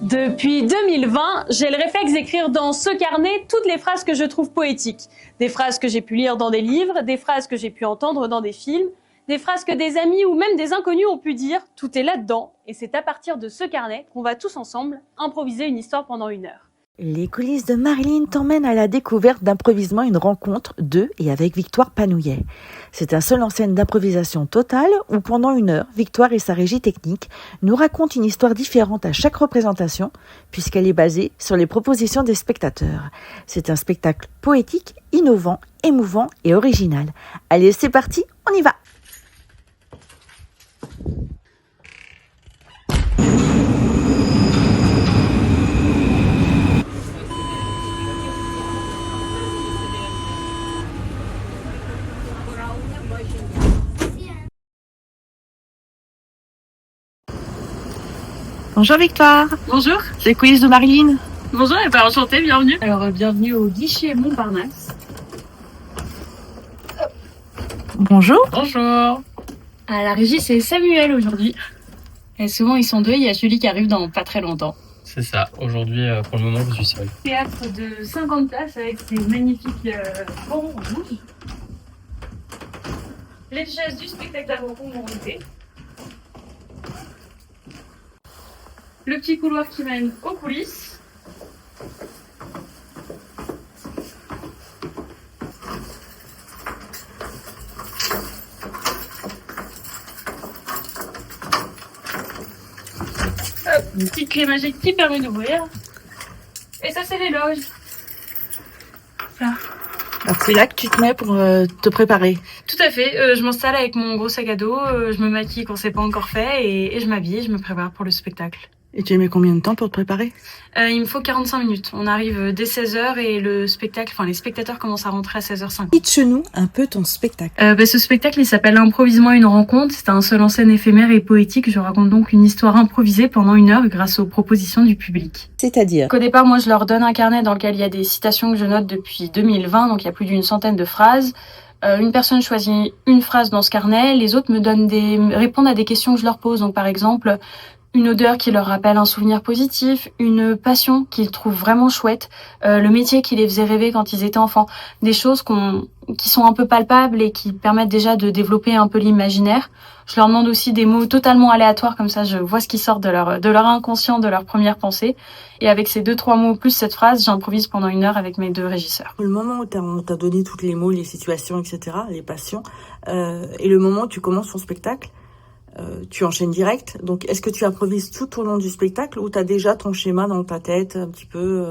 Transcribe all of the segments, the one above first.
Depuis 2020, j'ai le réflexe d'écrire dans ce carnet toutes les phrases que je trouve poétiques. Des phrases que j'ai pu lire dans des livres, des phrases que j'ai pu entendre dans des films, des phrases que des amis ou même des inconnus ont pu dire. Tout est là-dedans et c'est à partir de ce carnet qu'on va tous ensemble improviser une histoire pendant 1 heure. Les coulisses de Marilyn t'emmènent à la découverte d'Improvisement, une rencontre de et avec Victoire Panouillet. C'est un seul en scène d'improvisation totale où pendant 1 heure, Victoire et sa régie technique nous racontent une histoire différente à chaque représentation puisqu'elle est basée sur les propositions des spectateurs. C'est un spectacle poétique, innovant, émouvant et original. Allez, c'est parti, on y va! Bonjour Victoire. Bonjour. C'est les coulisses de Marilyn. Bonjour, et enchantée, bienvenue. Alors, bienvenue au guichet Montparnasse. Bonjour. Bonjour. À la régie, c'est Samuel aujourd'hui. Et souvent, ils sont deux, il y a Julie qui arrive dans pas très longtemps. C'est ça, aujourd'hui, pour le moment, je suis seul. Théâtre de 50 places avec ces magnifiques bancs rouges. Les chaises du spectacle d'avant-fond vont monter. Le petit couloir qui mène aux coulisses. Hop, une petite clé magique qui permet d'ouvrir. Et ça, c'est les loges. Là. Alors c'est là que tu te mets pour te préparer. Tout à fait. Je m'installe avec mon gros sac à dos. Je me maquille quand c'est pas encore fait et je m'habille. Je me prépare pour le spectacle. Et tu mets combien de temps pour te préparer? Il me faut 45 minutes. On arrive dès 16h et le spectacle, les spectateurs commencent à rentrer à 16h50. Pitch-nous un peu ton spectacle. Ce spectacle, il s'appelle Improvisement, une rencontre. C'est un seul en scène éphémère et poétique. Je raconte donc une histoire improvisée pendant 1 heure grâce aux propositions du public. C'est-à-dire? Qu'au départ, moi, je leur donne un carnet dans lequel il y a des citations que je note depuis 2020. Donc, il y a plus d'une centaine de phrases. Une personne choisit une phrase dans ce carnet. Les autres répondent à des questions que je leur pose. Donc, par exemple, une odeur qui leur rappelle un souvenir positif, une passion qu'ils trouvent vraiment chouette, le métier qui les faisait rêver quand ils étaient enfants, des choses qui sont un peu palpables et qui permettent déjà de développer un peu l'imaginaire. Je leur demande aussi des mots totalement aléatoires, comme ça je vois ce qui sort de leur inconscient, de leur première pensée. Et avec ces 2-3 mots plus cette phrase, j'improvise pendant 1 heure avec mes 2 régisseurs. Le moment où on t'a donné tous les mots, les situations, etc., les passions, et le moment où tu commences ton spectacle, tu enchaînes direct. Donc, est-ce que tu improvises tout au long du spectacle ou tu as déjà ton schéma dans ta tête un petit peu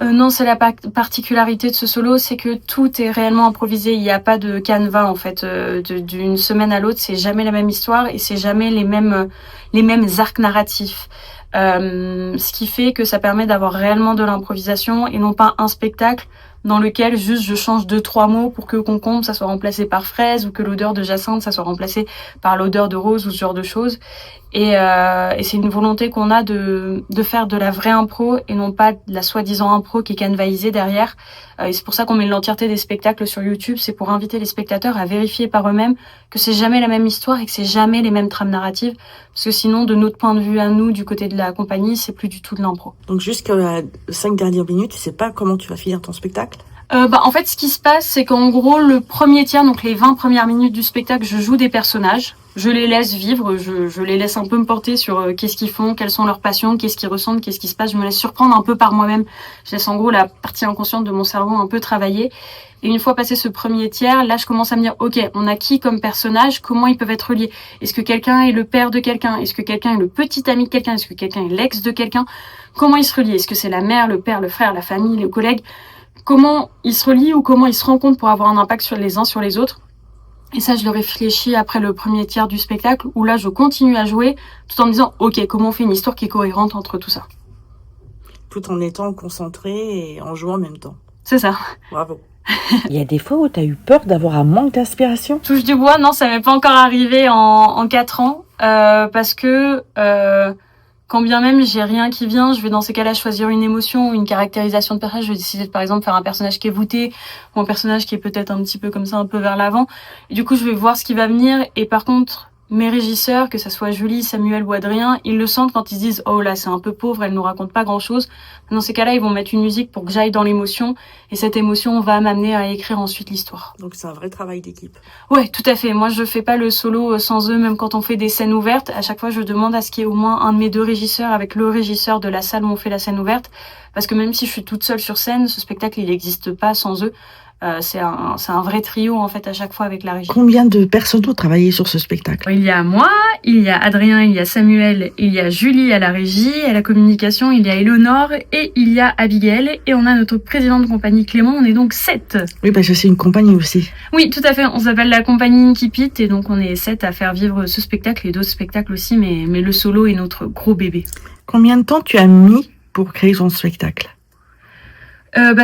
Non, c'est la particularité de ce solo, c'est que tout est réellement improvisé. Il n'y a pas de canevas en fait. D'une semaine à l'autre, c'est jamais la même histoire et c'est jamais les mêmes arcs narratifs. Ce qui fait que ça permet d'avoir réellement de l'improvisation et non pas un spectacle dans lequel juste je change 2-3 mots pour que concombre ça soit remplacé par fraise ou que l'odeur de jacinthe ça soit remplacé par l'odeur de rose ou ce genre de choses. Et c'est une volonté qu'on a de faire de la vraie impro et non pas de la soi-disant impro qui est canvaïsée derrière. Et c'est pour ça qu'on met l'entièreté des spectacles sur YouTube, c'est pour inviter les spectateurs à vérifier par eux-mêmes que c'est jamais la même histoire et que c'est jamais les mêmes trames narratives, parce que sinon, de notre point de vue à nous, du côté de la compagnie, c'est plus du tout de l'impro. Donc jusqu'à 5 dernières minutes, tu sais pas comment tu vas finir ton spectacle? En fait, ce qui se passe, c'est qu'en gros, le premier tiers, donc les 20 premières minutes du spectacle, je joue des personnages. Je les laisse vivre, je les laisse un peu me porter sur qu'est-ce qu'ils font, quelles sont leurs passions, qu'est-ce qu'ils ressentent, qu'est-ce qui se passe. Je me laisse surprendre un peu par moi-même. Je laisse en gros la partie inconsciente de mon cerveau un peu travailler. Et une fois passé ce premier tiers, là, je commence à me dire, ok, on a qui comme personnage, comment ils peuvent être reliés? Est-ce que quelqu'un est le père de quelqu'un? Est-ce que quelqu'un est le petit ami de quelqu'un? Est-ce que quelqu'un est l'ex de quelqu'un? Comment ils se relient? Est-ce que c'est la mère, le père, le frère, la famille, les collègues? Comment ils se relient ou comment ils se rencontrent pour avoir un impact sur les uns sur les autres? Et ça, je le réfléchis après le premier tiers du spectacle, où là, je continue à jouer, tout en me disant, ok, comment on fait une histoire qui est cohérente entre tout ça? Tout en étant concentré et en jouant en même temps. C'est ça. Bravo. Il y a des fois où tu as eu peur d'avoir un manque d'inspiration? Touche du bois, non, ça m'est pas encore arrivé en 4 ans, parce que quand bien même j'ai rien qui vient, je vais dans ces cas-là choisir une émotion ou une caractérisation de personnage. Je vais décider de, par exemple, faire un personnage qui est voûté ou un personnage qui est peut-être un petit peu comme ça, un peu vers l'avant. Et du coup, je vais voir ce qui va venir. Et par contre, mes régisseurs, que ça soit Julie, Samuel ou Adrien, ils le sentent quand ils se disent « Oh là, c'est un peu pauvre, elle nous raconte pas grand-chose ». Dans ces cas-là, ils vont mettre une musique pour que j'aille dans l'émotion, et cette émotion va m'amener à écrire ensuite l'histoire. Donc c'est un vrai travail d'équipe. Ouais, tout à fait. Moi, je fais pas le solo sans eux, même quand on fait des scènes ouvertes. À chaque fois, je demande à ce qu'il y ait au moins un de mes 2 régisseurs avec le régisseur de la salle où on fait la scène ouverte. Parce que même si je suis toute seule sur scène, ce spectacle, il n'existe pas sans eux. C'est un vrai trio, en fait, à chaque fois avec la régie. Combien de personnes ont travaillé sur ce spectacle? Il y a moi, il y a Adrien, il y a Samuel, il y a Julie à la régie, à la communication, il y a Eleonore et il y a Abigail. Et on a notre président de compagnie Clément, on est donc 7. Oui, parce que c'est une compagnie aussi. Oui, tout à fait. On s'appelle la compagnie Inkipit et donc on est 7 à faire vivre ce spectacle et d'autres spectacles aussi, mais le solo est notre gros bébé. Combien de temps tu as mis pour créer ton spectacle?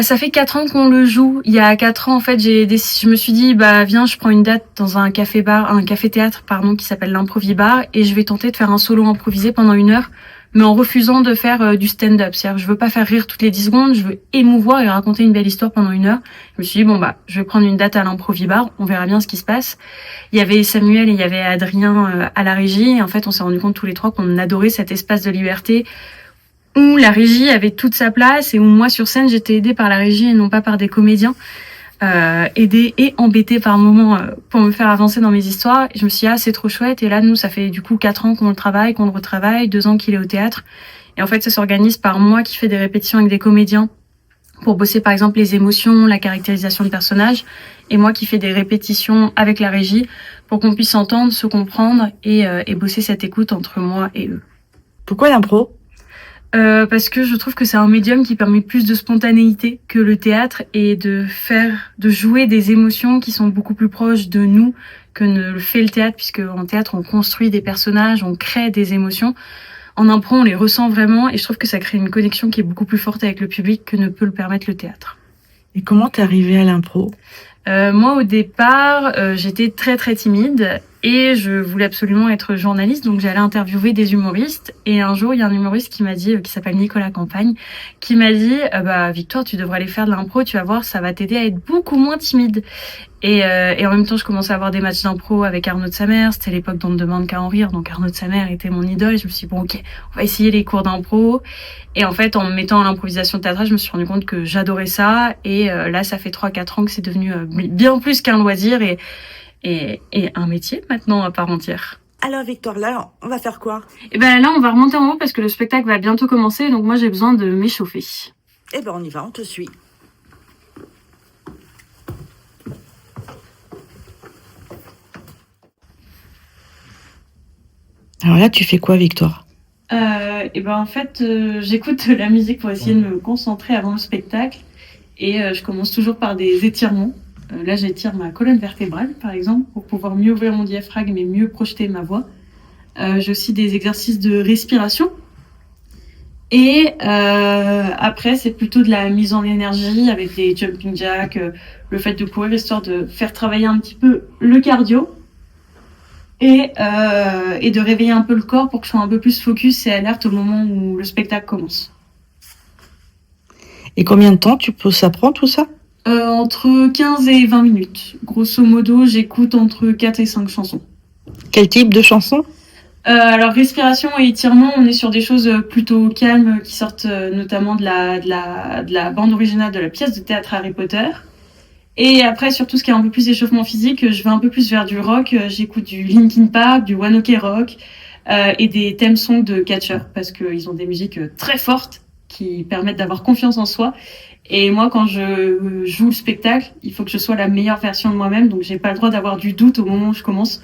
Ça fait 4 ans qu'on le joue. Il y a 4 ans, en fait, je me suis dit, viens, je prends une date dans un café-théâtre, qui s'appelle l'Improvibar, et je vais tenter de faire un solo improvisé pendant 1 heure, mais en refusant de faire du stand-up. C'est-à-dire, je veux pas faire rire toutes les 10 secondes, je veux émouvoir et raconter une belle histoire pendant 1 heure. Je me suis dit, je vais prendre une date à l'Improvibar, on verra bien ce qui se passe. Il y avait Samuel et il y avait Adrien à la régie, et en fait, on s'est rendu compte tous les 3 qu'on adorait cet espace de liberté, où la régie avait toute sa place et où moi sur scène j'étais aidée par la régie et non pas par des comédiens, aidée et embêtée par moments pour me faire avancer dans mes histoires. Et je me suis dit c'est trop chouette, et là nous ça fait du coup 4 ans qu'on le travaille, qu'on le retravaille, 2 ans qu'il est au théâtre, et en fait ça s'organise par moi qui fais des répétitions avec des comédiens pour bosser par exemple les émotions, la caractérisation de personnages, et moi qui fais des répétitions avec la régie pour qu'on puisse s'entendre, se comprendre et bosser cette écoute entre moi et eux. Pourquoi l'impro? Parce que je trouve que c'est un médium qui permet plus de spontanéité que le théâtre, et de jouer des émotions qui sont beaucoup plus proches de nous que ne le fait le théâtre, puisque en théâtre on construit des personnages, on crée des émotions. En impro on les ressent vraiment, et je trouve que ça crée une connexion qui est beaucoup plus forte avec le public que ne peut le permettre le théâtre. Et comment t'es arrivée à l'impro? Moi au départ j'étais très très timide et je voulais absolument être journaliste, donc j'allais interviewer des humoristes, et un jour il y a un humoriste qui m'a dit, qui s'appelle Nicolas Campagne, qui m'a dit Victoire, tu devrais aller faire de l'impro, tu vas voir, ça va t'aider à être beaucoup moins timide. Et en même temps je commençais à avoir des matchs d'impro avec Arnaud de Samer, c'était l'époque d'On ne demande qu'à en rire, donc Arnaud de Samer était mon idole, et je me suis dit ok, on va essayer les cours d'impro. Et en fait en me mettant à l'improvisation théâtrale, je me suis rendu compte que j'adorais ça, et là ça fait 3-4 ans que c'est devenu bien plus qu'un loisir et un métier maintenant à part entière. Alors Victoire, là on va faire quoi? Et là on va remonter en haut parce que le spectacle va bientôt commencer, donc moi j'ai besoin de m'échauffer. On y va, on te suit. Alors là, tu fais quoi, Victoire? En fait, j'écoute de la musique pour essayer de me concentrer avant le spectacle, et je commence toujours par des étirements. Là, j'étire ma colonne vertébrale, par exemple, pour pouvoir mieux ouvrir mon diaphragme et mieux projeter ma voix. J'ai aussi des exercices de respiration. Et après, c'est plutôt de la mise en énergie avec des jumping jacks, le fait de courir, histoire de faire travailler un petit peu le cardio. Et de réveiller un peu le corps pour que je sois un peu plus focus et alerte au moment où le spectacle commence. Et combien de temps ça prend tout ça? Entre 15 et 20 minutes. Grosso modo, j'écoute entre 4 et 5 chansons. Quel type de chansons? Alors respiration et étirement, on est sur des choses plutôt calmes qui sortent notamment de la bande originale de la pièce de théâtre Harry Potter. Et après, sur tout ce qui est un peu plus échauffement physique, je vais un peu plus vers du rock. J'écoute du Linkin Park, du One Ok Rock et des theme songs de catcheurs, parce qu'ils ont des musiques très fortes qui permettent d'avoir confiance en soi. Et moi, quand je joue le spectacle, il faut que je sois la meilleure version de moi-même, donc j'ai pas le droit d'avoir du doute au moment où je commence.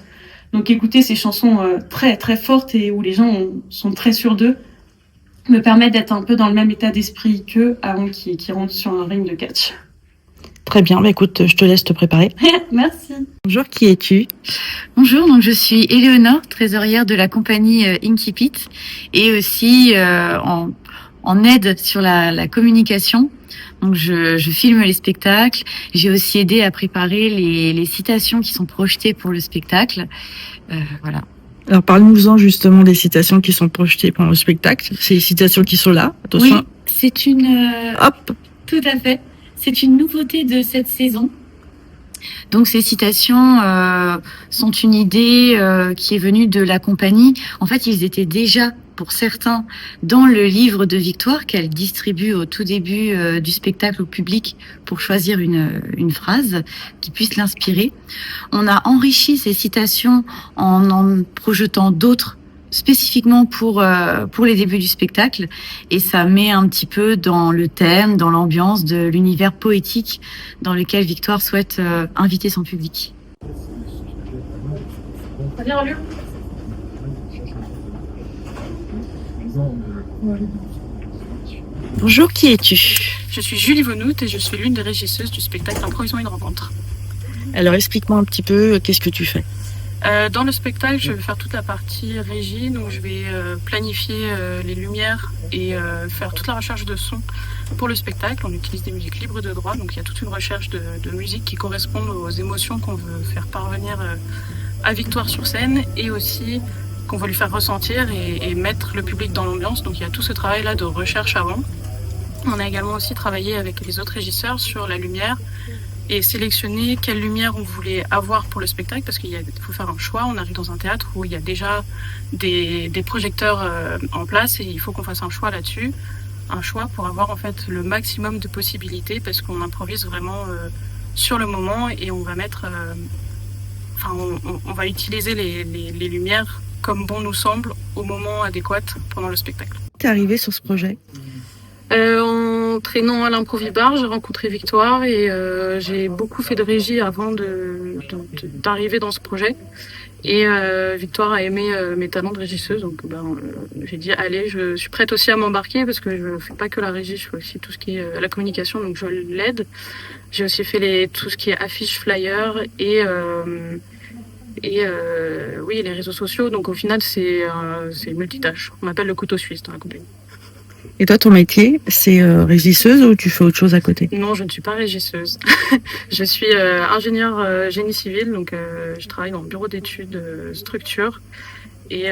Donc écouter ces chansons très très fortes et où les gens sont très sûrs d'eux me permet d'être un peu dans le même état d'esprit qu'eux avant qu'ils rentrent sur un ring de catch. Très bien, écoute, je te laisse te préparer. Merci. Bonjour, qui es-tu? Bonjour, donc je suis Éléonore, trésorière de la compagnie Inkipit, et aussi en aide sur la communication. Donc je filme les spectacles. J'ai aussi aidé à préparer les citations qui sont projetées pour le spectacle. Voilà. Alors parle-nous-en justement des citations qui sont projetées pendant le spectacle. C'est les citations qui sont là. Attention. Oui, c'est une... Hop. Tout à fait. C'est une nouveauté de cette saison. Donc ces citations sont une idée qui est venue de la compagnie. En fait, ils étaient déjà, pour certains, dans le livre de Victoire qu'elle distribue au tout début du spectacle au public pour choisir une phrase qui puisse l'inspirer. On a enrichi ces citations en projetant d'autres spécifiquement pour les débuts du spectacle, et ça met un petit peu dans le thème, dans l'ambiance de l'univers poétique dans lequel Victoire souhaite inviter son public. Bonjour, qui es-tu? Je suis Julie Vaunout et je suis l'une des régisseuses du spectacle Improvisons une rencontre. Alors explique-moi un petit peu qu'est-ce que tu fais. Dans le spectacle, je vais faire toute la partie régie, donc je vais planifier les lumières et faire toute la recherche de son pour le spectacle. On utilise des musiques libres de droit, donc il y a toute une recherche de musique qui correspondent aux émotions qu'on veut faire parvenir à Victoire sur scène, et aussi qu'on veut lui faire ressentir et mettre le public dans l'ambiance. Donc il y a tout ce travail-là de recherche avant. On a également aussi travaillé avec les autres régisseurs sur la lumière et sélectionner quelle lumière on voulait avoir pour le spectacle, parce qu'il faut faire un choix. On arrive dans un théâtre où il y a déjà des projecteurs en place, et il faut qu'on fasse un choix là-dessus. Un choix pour avoir en fait le maximum de possibilités, parce qu'on improvise vraiment sur le moment, et on va mettre... on va utiliser les lumières comme bon nous semble au moment adéquat pendant le spectacle. T'es arrivée sur ce projet? En traînant à l'Improvibar, j'ai rencontré Victoire et j'ai beaucoup fait de régie avant d'arriver dans ce projet. Et Victoire a aimé mes talents de régisseuse, donc j'ai dit allez, je suis prête aussi à m'embarquer, parce que je fais pas que la régie, je fais aussi tout ce qui est la communication, donc je l'aide. J'ai aussi fait tout ce qui est affiches, flyers et les réseaux sociaux. Donc au final c'est multitâche. On m'appelle le couteau suisse dans la compagnie. Et toi, ton métier, c'est régisseuse ou tu fais autre chose à côté? Non, je ne suis pas régisseuse. Je suis ingénieure génie civil, donc je travaille dans le bureau d'études structure, et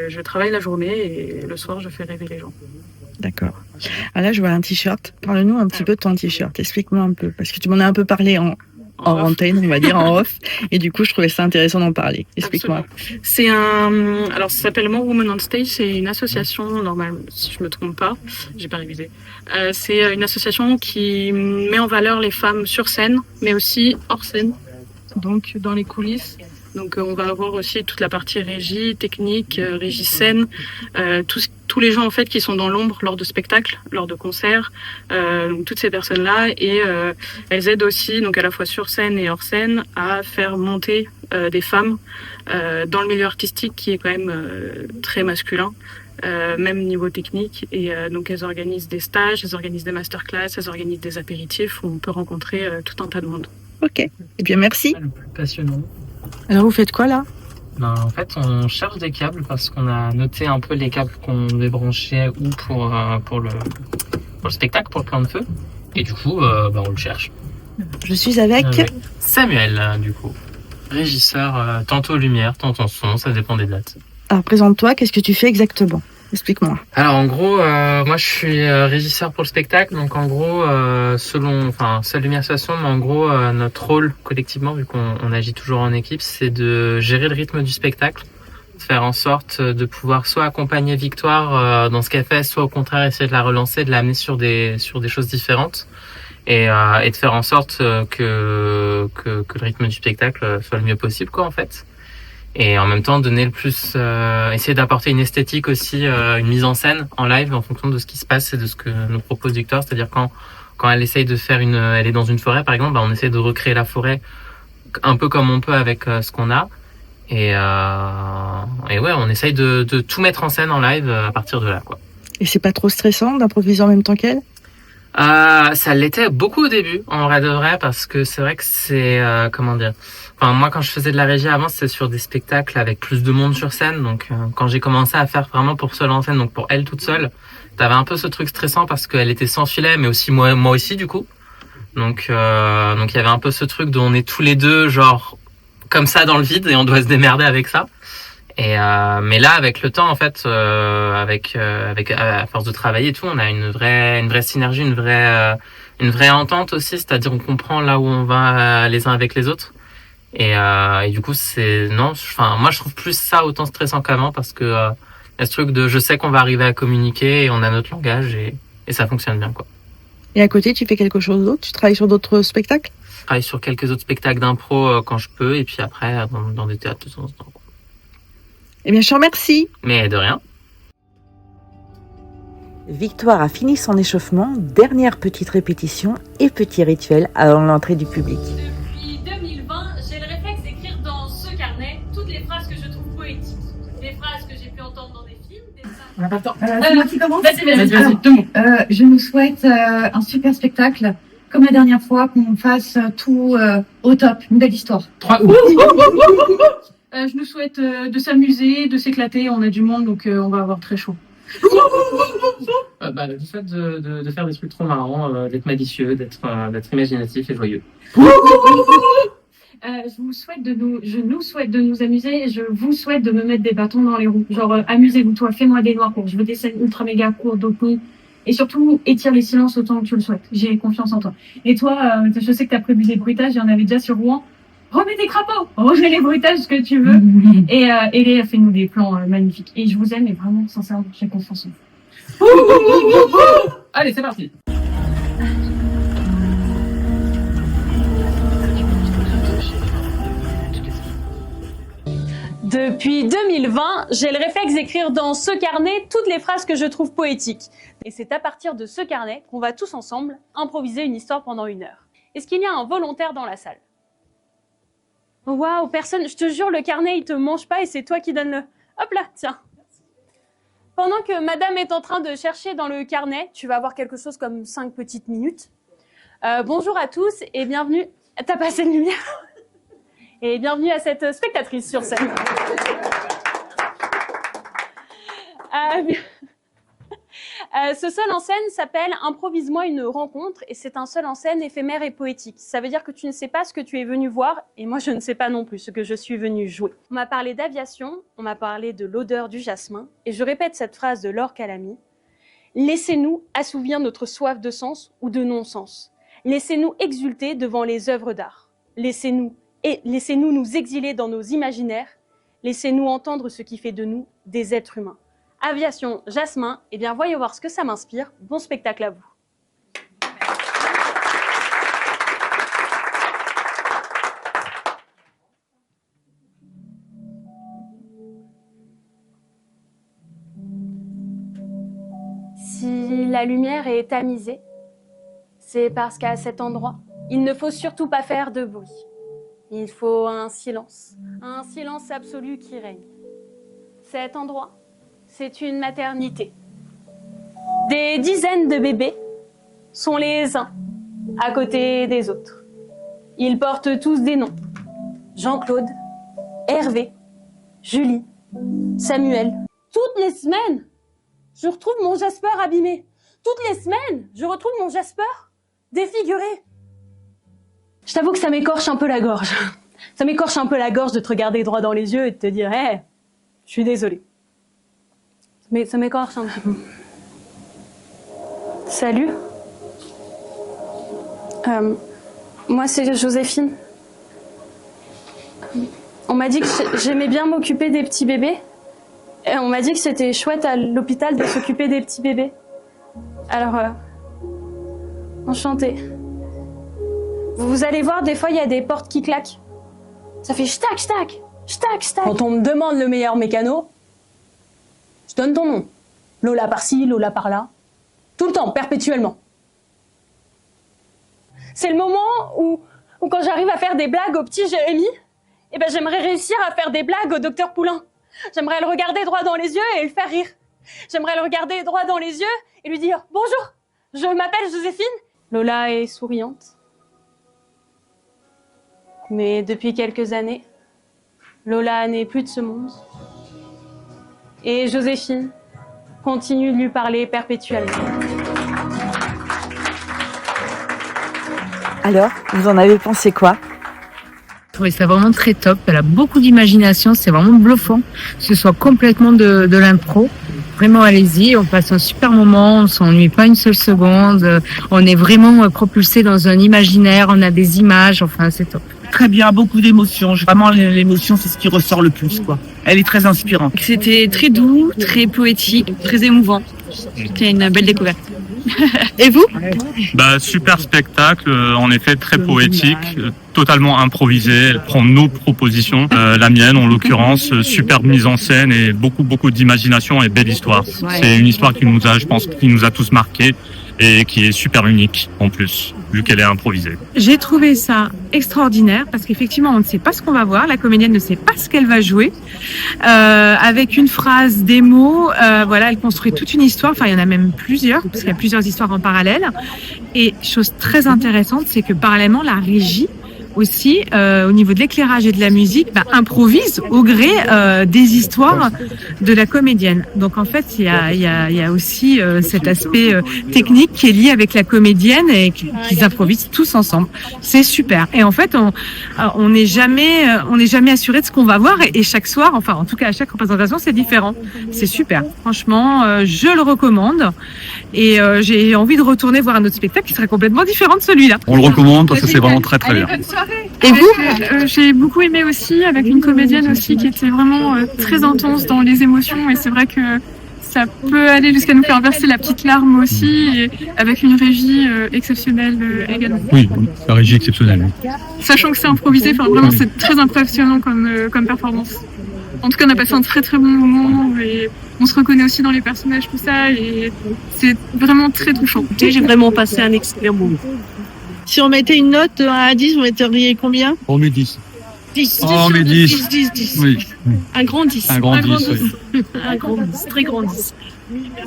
je travaille la journée, et le soir je fais rêver les gens. D'accord. Ah là, je vois un t-shirt. Parle-nous un petit peu de ton t-shirt. Explique-moi un peu, parce que tu m'en as un peu parlé en antenne, on va dire, en off. Et du coup, je trouvais ça intéressant d'en parler. Explique-moi. Absolument. Alors, ça s'appelle More Women on Stage. C'est une association, normalement, si je me trompe pas. J'ai pas révisé. C'est une association qui met en valeur les femmes sur scène, mais aussi hors scène. Donc, dans les coulisses. Donc, on va avoir aussi toute la partie régie, technique, régie scène, tous les gens en fait qui sont dans l'ombre lors de spectacles, lors de concerts, donc toutes ces personnes-là, et elles aident aussi, donc à la fois sur scène et hors scène, à faire monter des femmes dans le milieu artistique qui est quand même très masculin. Même niveau technique, et donc elles organisent des stages, elles organisent des masterclass, elles organisent des apéritifs où on peut rencontrer tout un tas de monde. Ok, et bien merci. Le plus passionnant. Alors vous faites quoi là? En fait, on cherche des câbles parce qu'on a noté un peu les câbles qu'on devait brancher ou pour le spectacle, pour le plan de feu, et du coup on le cherche. Je suis avec Samuel, du coup, régisseur, tantôt lumière, tantôt son, ça dépend des dates. Alors présente-toi, qu'est-ce que tu fais exactement? Explique-moi. Alors en gros, moi je suis régisseur pour le spectacle, donc en gros, seule lumière association, mais en gros notre rôle collectivement, vu qu'on agit toujours en équipe, c'est de gérer le rythme du spectacle, faire en sorte de pouvoir soit accompagner Victoire dans ce qu'elle fait, soit au contraire essayer de la relancer, de l'amener sur des choses différentes, et de faire en sorte que le rythme du spectacle soit le mieux possible, quoi, en fait. Et en même temps donner le plus, essayer d'apporter une esthétique aussi, une mise en scène en live en fonction de ce qui se passe et de ce que nous propose Victoire. C'est-à-dire quand elle essaye de faire elle est dans une forêt par exemple, on essaie de recréer la forêt un peu comme on peut avec ce qu'on a. Et ouais, on essaye de tout mettre en scène en live à partir de là, quoi. Et c'est pas trop stressant d'improviser en même temps qu'elle? Ça l'était beaucoup au début, en vrai de vrai, parce que c'est vrai que c'est, moi, quand je faisais de la régie avant, c'était sur des spectacles avec plus de monde sur scène. Donc, quand j'ai commencé à faire vraiment pour seule en scène, donc pour elle toute seule, t'avais un peu ce truc stressant parce qu'elle était sans filet, mais aussi moi aussi, du coup. Donc, il y avait un peu ce truc dont on est tous les deux, genre, comme ça dans le vide et on doit se démerder avec ça. Mais là, avec le temps, en fait, à force de travailler et tout, on a une vraie synergie, une vraie entente aussi, c'est-à-dire on comprend là où on va les uns avec les autres. Et du coup, moi je trouve plus ça autant stressant qu'avant parce que y a ce truc de je sais qu'on va arriver à communiquer et on a notre langage et ça fonctionne bien, quoi. Et à côté, tu fais quelque chose d'autre? Tu travailles sur d'autres spectacles? Je travaille sur quelques autres spectacles d'impro quand je peux et puis après dans des théâtres de temps en temps, quoi. Eh bien, je te remercie. Mais de rien. Victoire a fini son échauffement, dernière petite répétition et petit rituel avant l'entrée du public. Depuis 2020, j'ai le réflexe d'écrire dans ce carnet toutes les phrases que je trouve poétiques. Des phrases que j'ai pu entendre dans des films, des phrases... On n'a pas le temps. C'est moi qui commence. Vas-y. Alors, 2 mots. Je nous souhaite un super spectacle, comme la dernière fois, qu'on fasse tout au top, une belle histoire. 3 Je nous souhaite de s'amuser, de s'éclater. On a du monde, donc on va avoir très chaud. Le fait de faire des trucs trop marrants, d'être malicieux, d'être imaginatif et joyeux. Je nous souhaite de nous amuser et je vous souhaite de me mettre des bâtons dans les roues. Genre, amusez-vous, toi, fais-moi des noirs courts. Je veux des scènes ultra méga courtes, d'autres. Et surtout, étire les silences autant que tu le souhaites. J'ai confiance en toi. Et toi, je sais que t'as prévu des bruitages, il y en avait déjà sur Rouen. Remets des crapauds, remets les bruitages que tu veux. Et Léa, fais-nous des plans magnifiques. Et je vous aime, et vraiment, sincèrement, j'ai confiance en vous. Allez, c'est parti. Depuis 2020, j'ai le réflexe d'écrire dans ce carnet toutes les phrases que je trouve poétiques. Et c'est à partir de ce carnet qu'on va tous ensemble improviser une histoire pendant 1 heure. Est-ce qu'il y a un volontaire dans la salle? Waouh, personne, je te jure, le carnet, il te mange pas et c'est toi qui donne le... Hop là, tiens. Pendant que madame est en train de chercher dans le carnet, tu vas avoir quelque chose comme 5 petites minutes. Bonjour à tous et bienvenue... T'as pas assez de lumière? Et bienvenue à cette spectatrice sur scène. Ce seul en scène s'appelle « Improvise-moi une rencontre » et c'est un seul en scène éphémère et poétique. Ça veut dire que tu ne sais pas ce que tu es venu voir et moi je ne sais pas non plus ce que je suis venu jouer. On m'a parlé d'aviation, on m'a parlé de l'odeur du jasmin et je répète cette phrase de Laure Calamy. Laissez-nous assouvir notre soif de sens ou de non-sens. Laissez-nous exulter devant les œuvres d'art. Laissez-nous nous exiler dans nos imaginaires. Laissez-nous entendre ce qui fait de nous des êtres humains. Aviation, jasmin, eh bien voyons voir ce que ça m'inspire. Bon spectacle à vous. Si la lumière est tamisée, c'est parce qu'à cet endroit, il ne faut surtout pas faire de bruit. Il faut un silence absolu qui règne. Cet endroit, c'est une maternité. Des dizaines de bébés sont les uns à côté des autres. Ils portent tous des noms. Jean-Claude, Hervé, Julie, Samuel. Toutes les semaines, je retrouve mon Jasper abîmé. Toutes les semaines, je retrouve mon Jasper défiguré. Je t'avoue que ça m'écorche un peu la gorge. Ça m'écorche un peu la gorge de te regarder droit dans les yeux et de te dire « Hé, je suis désolée. » Mais ça m'écorche un petit peu. Salut. Moi, c'est Joséphine. On m'a dit que j'aimais bien m'occuper des petits bébés. Et on m'a dit que c'était chouette à l'hôpital de s'occuper des petits bébés. Alors, enchantée. Vous allez voir, des fois, il y a des portes qui claquent. Ça fait ch'tac, ch'tac, ch'tac, ch'tac. Quand on me demande le meilleur mécano, je donne ton nom. Lola par-ci, Lola par-là. Tout le temps, perpétuellement. C'est le moment où quand j'arrive à faire des blagues au petit Jérémy, eh ben, j'aimerais réussir à faire des blagues au docteur Poulain. J'aimerais le regarder droit dans les yeux et le faire rire. J'aimerais le regarder droit dans les yeux et lui dire « Bonjour, je m'appelle Joséphine ». Lola est souriante. Mais depuis quelques années, Lola n'est plus de ce monde. Et Joséphine continue de lui parler perpétuellement. Alors, vous en avez pensé quoi? trouvé ça vraiment très top. Elle a beaucoup d'imagination, c'est vraiment bluffant. Que ce soit complètement de l'impro. Vraiment, allez-y, on passe un super moment, on s'ennuie pas une seule seconde. On est vraiment propulsé dans un imaginaire, on a des images, enfin, c'est top. Très bien, beaucoup d'émotions. Vraiment, l'émotion, c'est ce qui ressort le plus, quoi. Elle est très inspirante. C'était très doux, très poétique, très émouvant. C'était une belle découverte. Et vous? Super spectacle, en effet très poétique, totalement improvisé. Elle prend nos propositions, la mienne en l'occurrence, superbe mise en scène et beaucoup d'imagination et belle histoire. C'est une histoire qui nous a tous marqués et qui est super unique en plus, vu qu'elle est improvisée. J'ai trouvé ça extraordinaire parce qu'effectivement, on ne sait pas ce qu'on va voir. La comédienne ne sait pas ce qu'elle va jouer. Avec une phrase, des mots, elle construit toute une histoire. Enfin, il y en a même plusieurs, parce qu'il y a plusieurs histoires en parallèle. Et chose très intéressante, c'est que parallèlement, la régie aussi, au niveau de l'éclairage et de la musique, improvise au gré des histoires de la comédienne. Donc en fait, il y a aussi cet aspect technique qui est lié avec la comédienne et qu'ils improvisent tous ensemble. C'est super. Et en fait, on n'est jamais assuré de ce qu'on va voir et chaque soir, enfin en tout cas à chaque représentation, c'est différent. C'est super. Franchement, je le recommande et j'ai envie de retourner voir un autre spectacle qui serait complètement différent de celui-là. On le recommande parce que c'est vraiment très bien. Et vous? J'ai beaucoup aimé aussi, avec une comédienne aussi qui était vraiment très intense dans les émotions, et c'est vrai que ça peut aller jusqu'à nous faire verser la petite larme aussi, et avec une régie exceptionnelle également. Oui, la régie exceptionnelle. Sachant que c'est improvisé, vraiment c'est très impressionnant comme performance. En tout cas, on a passé un très très bon moment et on se reconnaît aussi dans les personnages, tout ça, et c'est vraiment très touchant. J'ai vraiment passé un excellent moment. Si on mettait une note de 1 à 10, vous metteriez combien? On met 10. 10. On met 10. 10. Oui. Un grand 10. Un grand 10, oui. Un grand 10, très grand 10.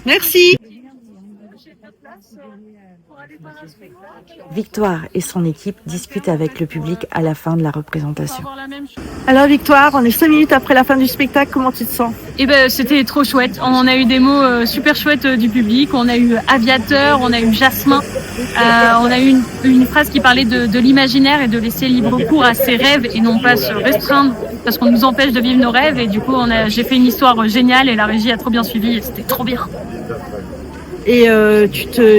Merci. Victoire et son équipe discutent avec le public à la fin de la représentation. Alors Victoire, on est 5 minutes après la fin du spectacle, comment tu te sens? C'était trop chouette. On a eu des mots super chouettes du public. On a eu aviateur, on a eu Jasmin. On a eu une phrase qui parlait de l'imaginaire et de laisser libre cours à ses rêves et non pas se restreindre parce qu'on nous empêche de vivre nos rêves. Et du coup, j'ai fait une histoire géniale et la régie a trop bien suivi et c'était trop bien. Et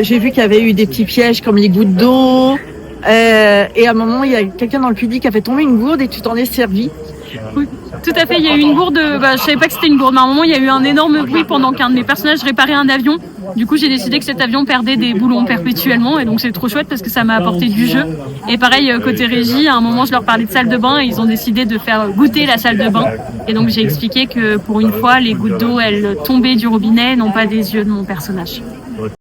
j'ai vu qu'il y avait eu des petits pièges comme les gouttes d'eau. Et à un moment, il y a quelqu'un dans le public qui a fait tomber une gourde et tu t'en es servi. Oui, tout à fait. Il y a eu une gourde. Je savais pas que c'était une gourde, mais à un moment, il y a eu un énorme bruit pendant qu'un de mes personnages réparait un avion. Du coup, j'ai décidé que cet avion perdait des boulons perpétuellement, et donc c'est trop chouette parce que ça m'a apporté du jeu. Et pareil, côté régie, à un moment, je leur parlais de salle de bain et ils ont décidé de faire goûter la salle de bain. Et donc, j'ai expliqué que pour une fois, les gouttes d'eau, elles tombaient du robinet, non pas des yeux de mon personnage.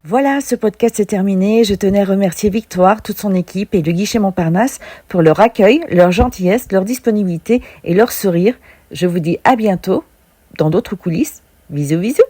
Voilà, ce podcast est terminé. Je tenais à remercier Victoire, toute son équipe et le guichet Montparnasse pour leur accueil, leur gentillesse, leur disponibilité et leur sourire. Je vous dis à bientôt dans d'autres coulisses. Bisous, bisous.